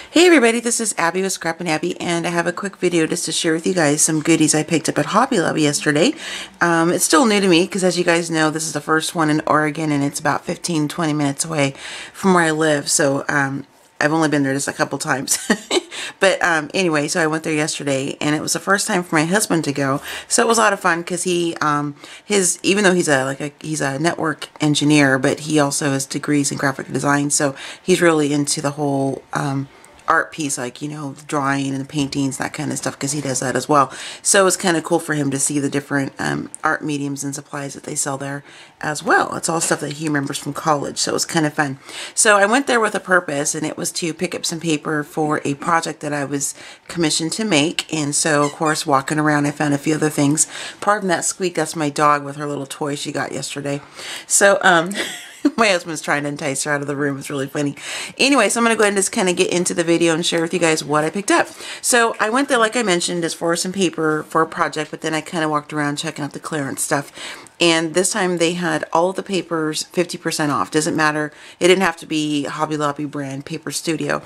Hey everybody, this is Abby with Scrappin' Abby, and I have a quick video just to share with you guys some goodies I picked up at Hobby Lobby yesterday. It's still new to me because, as you guys know, this is the first one in Oregon and it's about 15-20 minutes away from where I live, so I've only been there just a couple times. But anyway, so I went there yesterday and it was the first time for my husband to go, so it was a lot of fun because he even though he's a network engineer, but he also has degrees in graphic design, so he's really into the whole art piece, like, you know, drawing and paintings, that kind of stuff, because he does that as well. So it was kind of cool for him to see the different art mediums and supplies that they sell there as well. It's all stuff that he remembers from college, so it was kind of fun. So I went there with a purpose, and it was to pick up some paper for a project that I was commissioned to make. And so, of course, walking around, I found a few other things. Pardon that squeak, that's my dog with her little toy she got yesterday. So my husband's trying to entice her out of the room. It's really funny. Anyway, so I'm going to go ahead and just kind of get into the video and share with you guys what I picked up. So I went there, like I mentioned, just for some paper for a project, but then I kind of walked around checking out the clearance stuff. And this time they had all of the papers 50% off. Doesn't matter. It didn't have to be Hobby Lobby brand Paper Studio.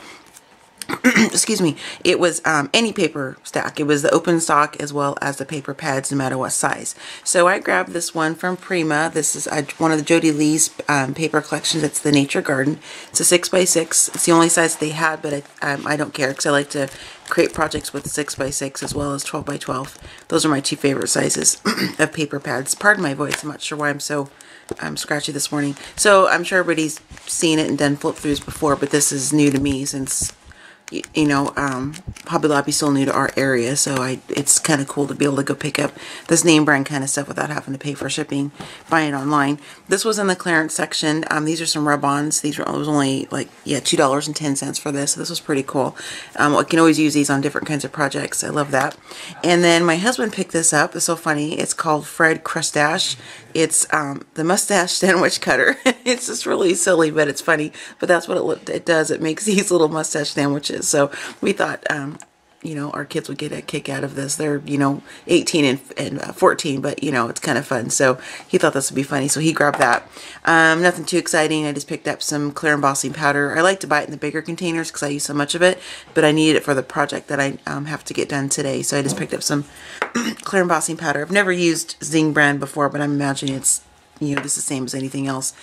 Excuse me, it was any paper stack. It was the open stock as well as the paper pads, no matter what size. So I grabbed this one from Prima. This is one of the Jody Lee's paper collections. It's the Nature Garden. It's a 6x6. It's the only size they had, but I don't care because I like to create projects with 6x6 as well as 12x12. Those are my two favorite sizes of paper pads. Pardon my voice. I'm not sure why I'm so scratchy this morning. So I'm sure everybody's seen it and done flip throughs before, but this is new to me since, you know, Hobby Lobby's still new to our area, so it's kind of cool to be able to go pick up this name brand kind of stuff without having to pay for shipping, buying it online. This was in the clearance section. These are some rub-ons. It was only like, yeah, $2.10 for this, so this was pretty cool. I can always use these on different kinds of projects. I love that. And then my husband picked this up. It's so funny. It's called Fred Crustache. It's the mustache sandwich cutter. It's just really silly, but it's funny. But that's what it does. It makes these little mustache sandwiches. So we thought, you know, our kids would get a kick out of this. They're, you know, 18 and 14, but, you know, it's kind of fun. So he thought this would be funny, so he grabbed that. Nothing too exciting. I just picked up some clear embossing powder. I like to buy it in the bigger containers because I use so much of it, but I needed it for the project that I have to get done today. So I just picked up some clear embossing powder. I've never used Zing brand before, but I'm imagining it's, you know, just the same as anything else.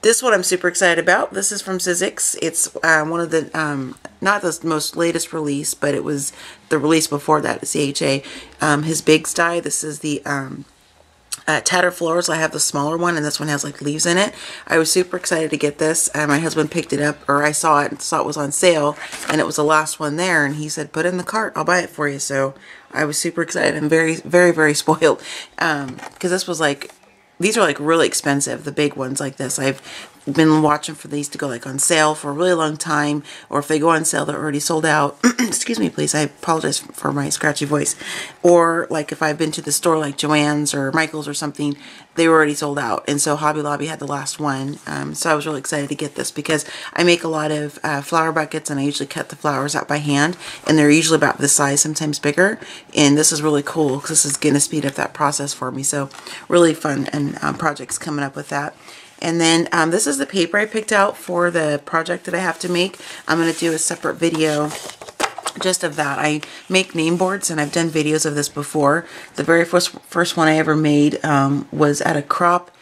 This one I'm super excited about. This is from Sizzix. It's one of the, not the most latest release, but it was the release before that, CHA. His big sty. This is the Tatter Floors. I have the smaller one, and this one has like leaves in it. I was super excited to get this. My husband picked it up, or I saw it was on sale, and it was the last one there, and he said, put it in the cart, I'll buy it for you. So I was super excited. I'm very, very, very spoiled, because this was like, these are like really expensive, the big ones like this. I've been watching for these to go like on sale for a really long time, or if they go on sale, they're already sold out. Excuse me, please. I apologize for my scratchy voice. Or like if I've been to the store like Joann's or Michael's or something, they were already sold out. And so Hobby Lobby had the last one. So I was really excited to get this because I make a lot of flower buckets, and I usually cut the flowers out by hand, and they're usually about this size, sometimes bigger. And this is really cool because this is going to speed up that process for me. So really fun and projects coming up with that. And then this is the paper I picked out for the project that I have to make. I'm going to do a separate video just of that. I make name boards, and I've done videos of this before. The very first one I ever made was at a crop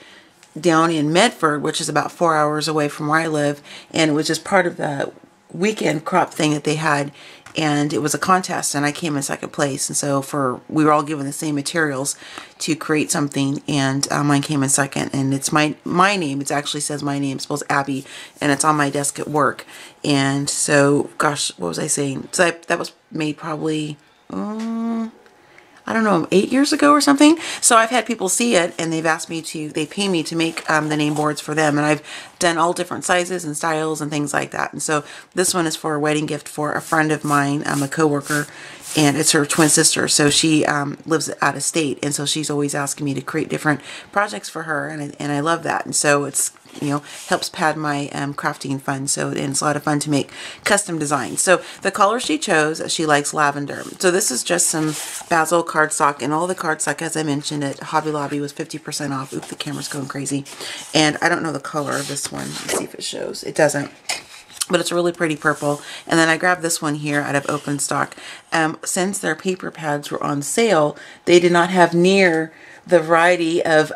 down in Medford, which is about 4 hours away from where I live, and it was just part of the weekend crop thing that they had, and it was a contest, and I came in second place. And so we were all given the same materials to create something, and mine came in second, and it's my name. It actually says my name, spells Abby, and it's on my desk at work. And so, gosh, what was I saying? So that was made probably, I don't know, 8 years ago or something. So I've had people see it, and they've asked me to, they pay me to make the name boards for them, and I've done all different sizes and styles and things like that. And so this one is for a wedding gift for a friend of mine, a coworker, and it's her twin sister. So she lives out of state, and so she's always asking me to create different projects for her, and I love that. And so it's, you know, helps pad my crafting fun. So it's a lot of fun to make custom designs. So the color she chose, she likes lavender. So this is just some basil cardstock, and all the cardstock, as I mentioned, at Hobby Lobby was 50% off. Oop, the camera's going crazy. And I don't know the color of this one. Let's see if it shows. It doesn't. but it's a really pretty purple. And then I grabbed this one here out of open stock. Since their paper pads were on sale, they did not have near the variety of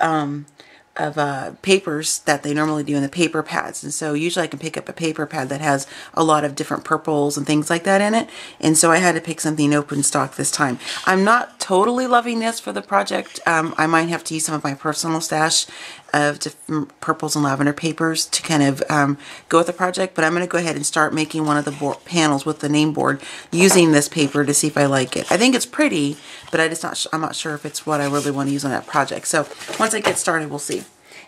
papers that they normally do in the paper pads. And so usually I can pick up a paper pad that has a lot of different purples and things like that in it. And so I had to pick something open stock this time. I'm not totally loving this for the project. I might have to use some of my personal stash of different purples and lavender papers to kind of go with the project, but I'm going to go ahead and start making one of the panels with the name board using this paper to see if I like it. I think it's pretty, but I'm not sure if it's what I really want to use on that project. So once I get started, we'll see.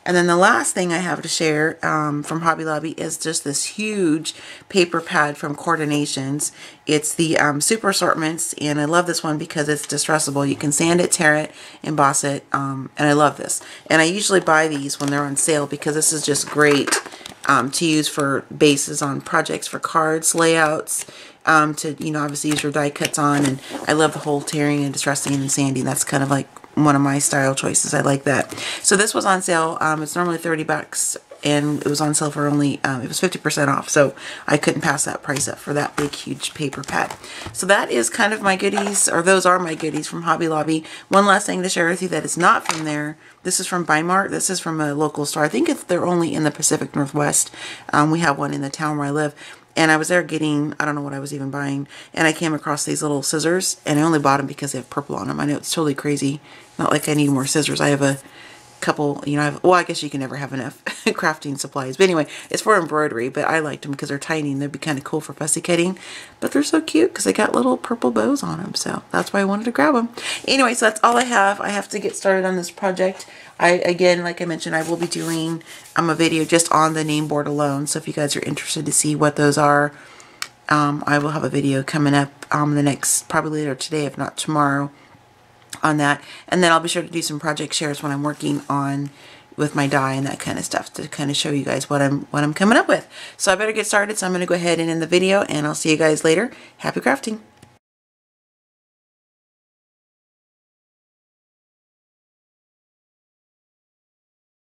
And then the last thing I have to share from Hobby Lobby is just this huge paper pad from Coordinations. It's the Super Assortments, and I love this one because it's distressable. You can sand it, tear it, emboss it, and I love this. And I usually buy these when they're on sale because this is just great to use for bases on projects, for cards, layouts, to, you know, obviously use your die cuts on. And I love the whole tearing and distressing and sanding. That's kind of like one of my style choices. I like that. So this was on sale. It's normally 30 bucks, and it was on sale for only, it was 50% off. So I couldn't pass that price up for that big, huge paper pad. So that is kind of my goodies, or those are my goodies from Hobby Lobby. One last thing to share with you that is not from there. This is from Bi-Mart. This is from a local store. I think they're only in the Pacific Northwest. We have one in the town where I live. And I was there getting, I don't know what I was even buying, and I came across these little scissors, and I only bought them because they have purple on them. I know it's totally crazy. Not like I need more scissors. I have a couple, you know, well, I guess you can never have enough crafting supplies. But anyway, it's for embroidery, but I liked them because they're tiny and they'd be kind of cool for fussy cutting. But they're so cute because they got little purple bows on them, so that's why I wanted to grab them. Anyway, so that's all I have. I have to get started on this project. Again, like I mentioned, I will be doing a video just on the name board alone. So if you guys are interested to see what those are, I will have a video coming up the next, probably later today, if not tomorrow, on that. And then I'll be sure to do some project shares when I'm working on with my die and that kind of stuff to kind of show you guys what I'm coming up with. So I better get started. So I'm going to go ahead and end the video, and I'll see you guys later. Happy crafting.